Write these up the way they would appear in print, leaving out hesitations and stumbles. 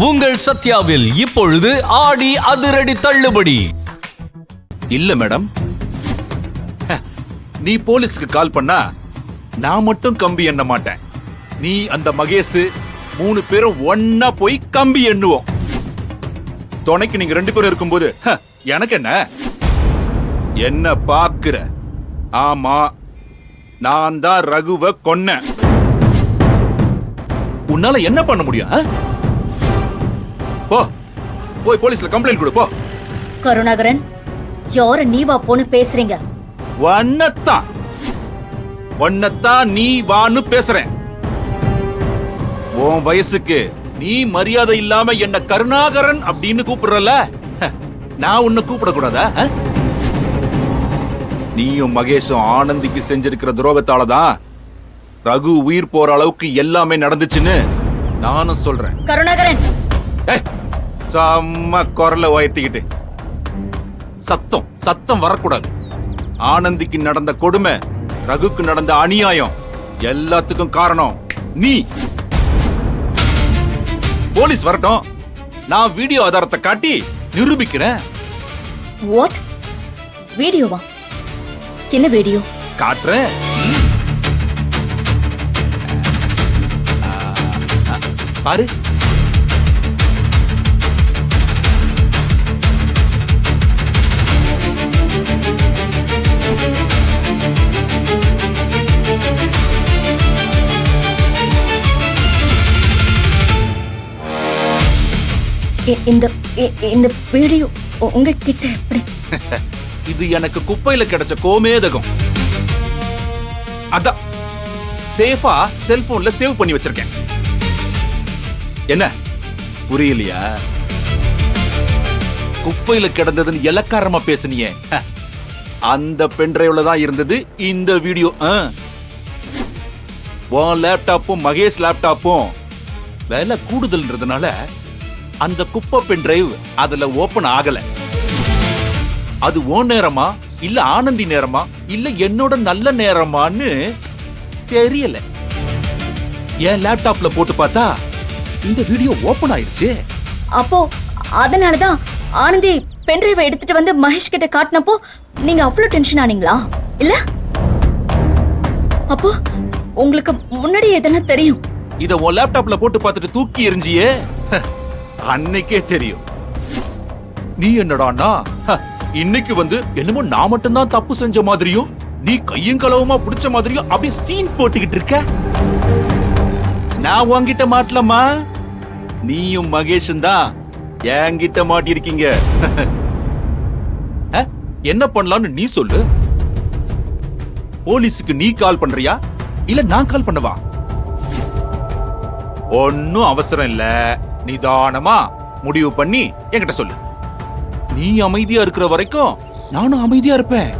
உங்கள் சத்யாவில் இப்பொழுது ஆடி அதிரடி தள்ளுபடி. இல்ல மேடம், நீ போலீஸ்க்கு கால் பண்ணா நான் மட்டும் கம்பி எண்ண மாட்டேன். நீ அந்த மகேஷ் 3 பேரும் ஒன்னா போய் கம்பி எண்ணுவோம். துணைக்கு நீங்க 2 பேரும் இருக்கும்போது எனக்கு என்ன பாக்குற? ஆமா, நான் தான் ரகுவை கொன்னேன். உன்னால என்ன பண்ண முடியும்? போய் போலீஸ்ல கம்ப்ளைண்ட் கொடு போ. கருணாகரன், யார நீவா போன்னு பேசுறீங்க? ஒன்னத்தான் நீ வான்னு பேசுறேன். உன் வயசுக்கு நீ மரியாதை இல்லாம என்ன கருணாகரன் அப்படின்னு கூப்பிடுறல, நான் உன்னை கூப்பிடக்கூடாதா? நீயும் மகேஷும் ஆனந்திக்கு செஞ்சிருக்கிற துரோகத்தாலதான் ரகு உயிர் போற அளவுக்கு எல்லாமே நடந்துச்சுன்னு நானும் சொல்றேன். கருணாகரன், செம்ம குரலை உயர்த்திக்கிட்டு சத்தம் வரக்கூடாது. ஆனந்திக்கு நடந்த கொடுமை, ரகுக்கு நடந்த அநியாயம் எல்லாத்துக்கும் காரணம் நீ. போலீஸ் வரட்டும், நான் வீடியோ ஆதாரத்தை காட்டி நிரூபிக்கிறேன். வாட்? வீடியோவா? என்ன வீடியோ? காட்டுறேன். பாரு. இந்த வீடியோ உங்ககிட்ட எப்படி? இது எனக்கு குப்பையில கிடைச்ச கோமேதகம். அதான் சேஃபா செல்போன்ல சேவ் பண்ணி வச்சிருக்கேன். என்ன புரியலையா? குப்பையில கிடந்ததுன்னு இலக்காரமா பேசுனியே, அந்த பென்டிரைவ்ல தான் இருந்தது இந்த வீடியோ. உன் லேப்டாப்பும் மகேஷ் லேப்டாப்பும் விலை கூடுதல்ன்றதுனால அந்த குப்பை பென்டிரைவ் அதுல ஓபன் ஆகல. அது ஓ நேரமா இல்ல ஆனந்தி நேரமா இல்ல என்னோட நல்ல நேரமான்னு தெரியல. என் லேப்டாப்ல போட்டு பார்த்தா இந்த வீடியோ ஓபன் ஆயிருச்சு. அப்போ அதனாலதான் ஆனந்தி பென்டிரைவை எடுத்துட்டு வந்து மகேஷ் கிட்ட காட்டினப்போ நீங்க அவ்வளவு டென்ஷன் ஆனீங்களா? இல்ல, அப்போ உங்களுக்கு முன்னாடி இதெல்லாம் தெரியும். இத உன் லேப்டாப்ல போட்டு பார்த்துட்டு தூக்கி எறிஞ்சியே, அன்னைக்கே தெரியும். நீ என்னடானா இன்னைக்கு வந்து என்னமோ நான் மட்டும்தான் தப்பு செஞ்ச மாதிரியும் நீ கையும் களவுமா பிடிச்ச மாதிரியும் அப்படியே சீன் போட்டுக்கிட்டு இருக்க. நான் உன்கிட்ட மாட்டலமா, நீயும் மகேஷும் தான் என்கிட்ட மாட்டிருக்கீங்க. என்ன பண்ணலாம்னு நீ சொல்லு. போலீஸுக்கு நீ கால் பண்றியா இல்ல நான் கால் பண்ணவா? ஒன்னும் அவசரம் இல்ல, நிதானமா முடிவு பண்ணி என்கிட்ட சொல்லு. நீ அமைதியா இருக்கிற வரைக்கும் நானும் அமைதியா இருப்பேன்.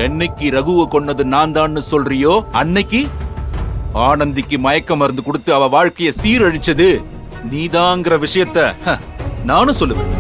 என்னைக்கு ரகுவை கொன்னது நான் தான் சொல்றியோ அன்னைக்கு ஆனந்திக்கு மயக்க மருந்து கொடுத்து அவ வாழ்க்கைய சீரழிச்சது நீதாங்கிற விஷயத்த நானும் சொல்லுவேன்.